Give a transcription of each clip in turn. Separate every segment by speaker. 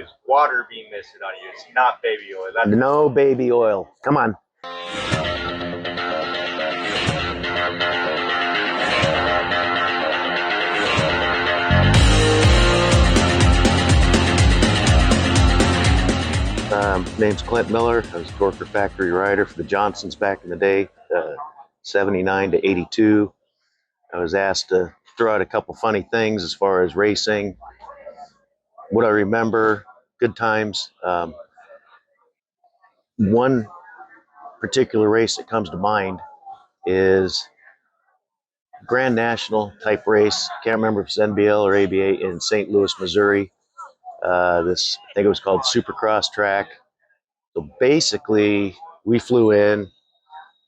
Speaker 1: is water being misted on you. It's not baby oil. That's
Speaker 2: no baby oil. Come on. Name's Clint Miller. I was a Torker factory rider for the Johnsons back in the day, 79 to 82. I was asked to throw out a couple funny things as far as racing, what I remember, good times. One particular race that comes to mind is Grand National type race. Can't remember if it's NBL or ABA in St. Louis, Missouri. I think it was called Supercross track. So basically, we flew in,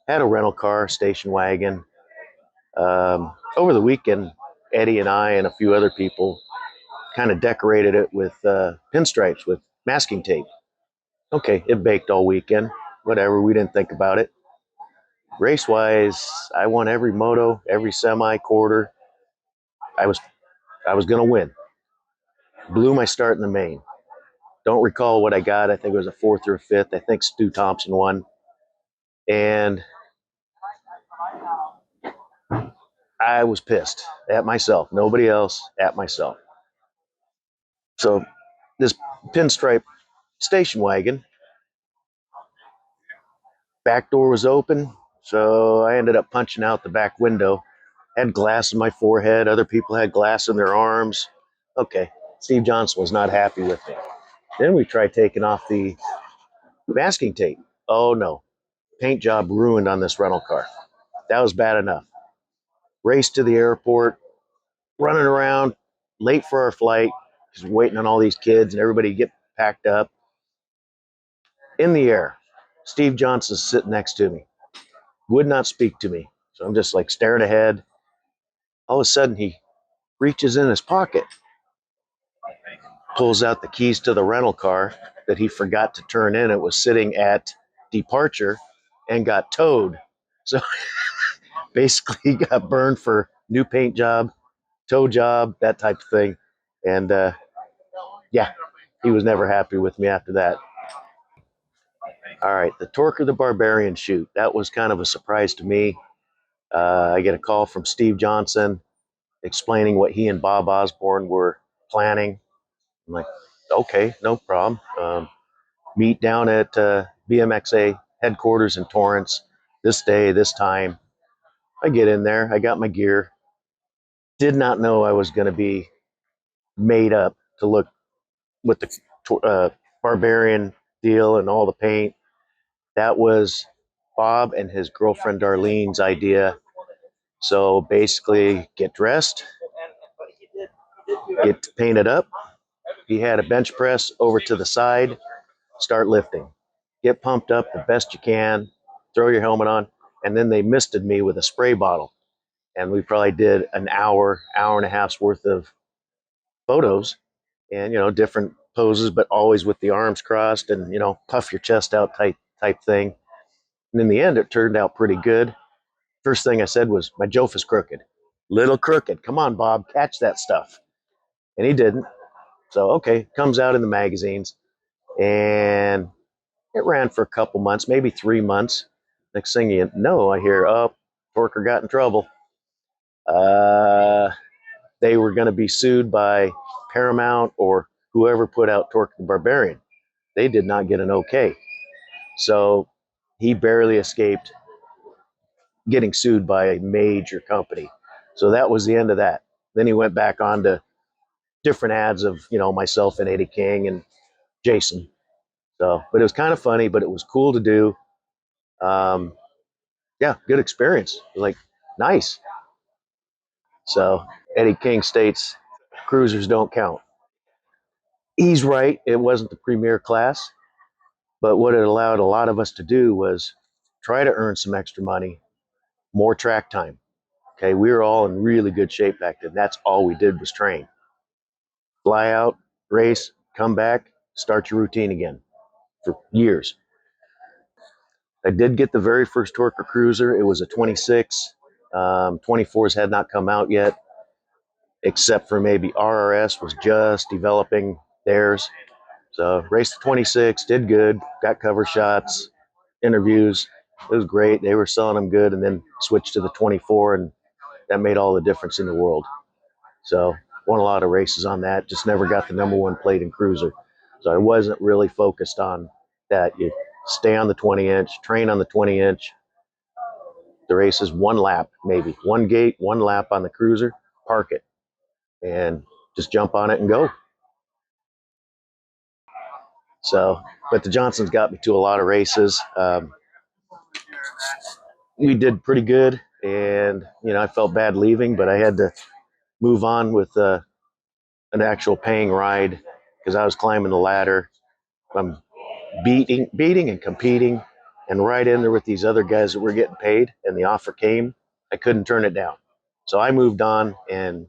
Speaker 2: had a rental car, station wagon. Over the weekend, Eddie and I and a few other people kind of decorated it with pinstripes with masking tape. Okay, it baked all weekend. Whatever, we didn't think about it. Race-wise, I won every moto, every semi-quarter. I was going to win. Blew my start in the main. Don't recall what I got. I think it was a fourth or a fifth. I think Stu Thompson won. And I was pissed at myself. Nobody else, at myself. So this pinstripe station wagon, back door was open. So I ended up punching out the back window. Had glass in my forehead. Other people had glass in their arms. Okay, Steve Johnson was not happy with me. Then we tried taking off the masking tape. Oh no, paint job ruined on this rental car. That was bad enough. Raced to the airport, running around, late for our flight, just waiting on all these kids and everybody to get packed up. In the air, Steve Johnson's sitting next to me. Would not speak to me. So I'm just like staring ahead. All of a sudden, he reaches in his pocket, pulls out the keys to the rental car that he forgot to turn in. It was sitting at departure and got towed. So basically, he got burned for new paint job, tow job, that type of thing. And yeah, he was never happy with me after that. All right, the Torker the Barbarian shoot. That was kind of a surprise to me. I get a call from Steve Johnson explaining what he and Bob Osborne were planning. I'm like, okay, no problem. Meet down at BMX headquarters in Torrance this day, this time. I get in there. I got my gear. Did not know I was going to be made up to look with the Barbarian deal and all the paint. That was Bob and his girlfriend Darlene's idea. So basically, get dressed, get painted up. He had a bench press over to the side, start lifting. Get pumped up the best you can, throw your helmet on, and then they misted me with a spray bottle. And we probably did an hour and a half's worth of photos and, different poses, but always with the arms crossed and, puff your chest out type thing. And in the end, it turned out pretty good. First thing I said was, my Jof is crooked. Little crooked. Come on, Bob, catch that stuff. And he didn't. So, okay, comes out in the magazines. And it ran for a couple months, maybe 3 months. Next thing you know, I hear, Torker got in trouble. They were going to be sued by Paramount or whoever put out Torker the Barbarian. They did not get an okay. So he barely escaped getting sued by a major company. So that was the end of that. Then he went back on to different ads of, myself and Eddie King and Jason. So, but it was kind of funny, but it was cool to do. Yeah, good experience. It was like, nice. So Eddie King states, cruisers don't count. He's right. It wasn't the premier class, but what it allowed a lot of us to do was try to earn some extra money, more track time. Okay, we were all in really good shape back then. That's all we did was train. Fly out, race, come back, start your routine again for years. I did get the very first Torker cruiser. It was a 26. 24s had not come out yet, except for maybe RRS was just developing theirs. So raced the 26, did good, got cover shots, interviews. It was great. They were selling them good, and then switched to the 24, and that made all the difference in the world. So won a lot of races on that. Just never got the #1 plate in cruiser. So I wasn't really focused on that. You stay on the 20-inch, train on the 20-inch. The race is one lap, maybe one gate, one lap on the cruiser, park it, and just jump on it and go. So, but the Johnsons got me to a lot of races. We did pretty good, and I felt bad leaving, but I had to move on with an actual paying ride because I was climbing the ladder. I'm beating and competing, and right in there with these other guys that were getting paid, and the offer came. I couldn't turn it down, so I moved on, and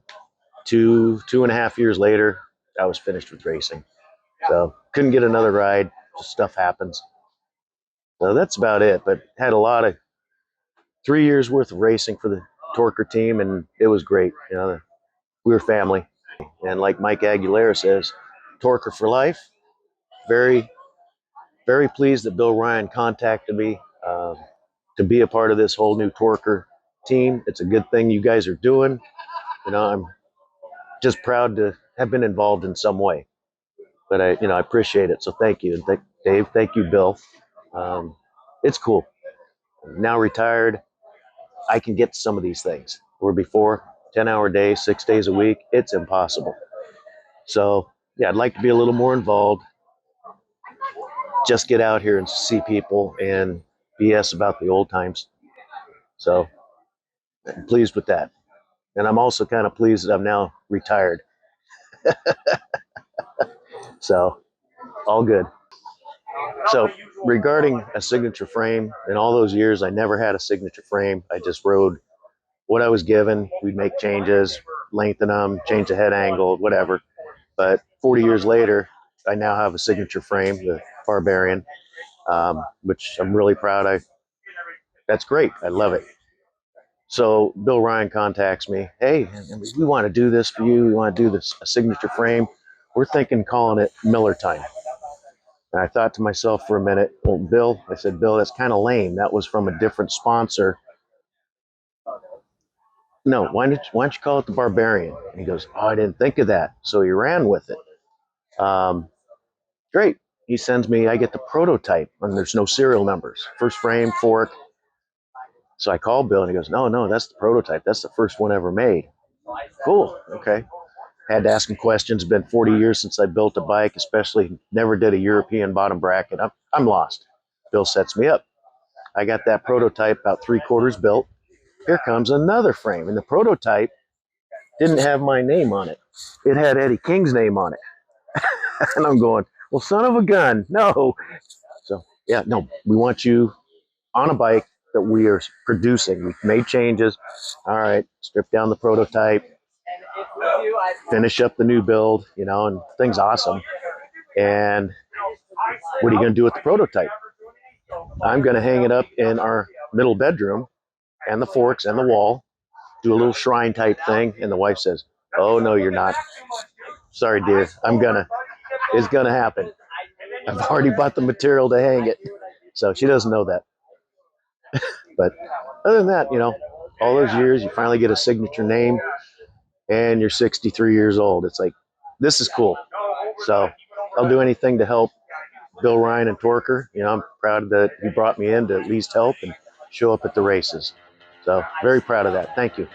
Speaker 2: two and a half years later, I was finished with racing. So couldn't get another ride. Just stuff happens. So that's about it. But had a lot of 3 years worth of racing for the Torker team, and it was great. We were family, and like Mike Aguilera says, Torker for life. Very, very pleased that Bill Ryan contacted me to be a part of this whole new Torker team. It's a good thing you guys are doing. I'm just proud to have been involved in some way. But I appreciate it. So thank you, and Dave. Thank you, Bill. It's cool. Now retired, I can get to some of these things. Where before, 10-hour days, 6 days a week, it's impossible. So yeah, I'd like to be a little more involved. Just get out here and see people and BS about the old times. So I'm pleased with that. And I'm also kind of pleased that I'm now retired. So all good. So regarding a signature frame, in all those years, I never had a signature frame. I just rode what I was given. We'd make changes, lengthen them, change the head angle, whatever. But 40 years later, I now have a signature frame, the Barbarian, which I'm really proud of. That's great. I love it. So Bill Ryan contacts me. Hey, we want to do this for you. We want to do this a signature frame. We're thinking calling it Miller Time. And I thought to myself for a minute, well, Bill, I said, Bill, that's kind of lame. That was from a different sponsor. No, why don't you call it the Barbarian? And he goes, oh, I didn't think of that. So he ran with it. Great. He sends me, I get the prototype, and there's no serial numbers. First frame, fork. So I call Bill, and he goes, no, that's the prototype. That's the first one ever made. Cool. Okay. Had to ask him questions. It's been 40 years since I built a bike, especially never did a European bottom bracket. I'm lost. Bill sets me up. I got that prototype about 3/4 built. Here comes another frame, and the prototype didn't have my name on it. It had Eddie King's name on it. And I'm going, well, son of a gun, no. So, yeah, no, we want you on a bike that we are producing. We've made changes. All right, strip down the prototype, finish up the new build, and things awesome. And what are you going to do with the prototype? I'm going to hang it up in our middle bedroom and the forks and the wall, do a little shrine type thing. And the wife says, oh, no, you're not. Sorry, dear. It's going to happen. I've already bought the material to hang it. So she doesn't know that. But other than that, all those years, you finally get a signature name and you're 63 years old. It's like, this is cool. So I'll do anything to help Bill Ryan and Torker. I'm proud that he brought me in to at least help and show up at the races. So very proud of that. Thank you.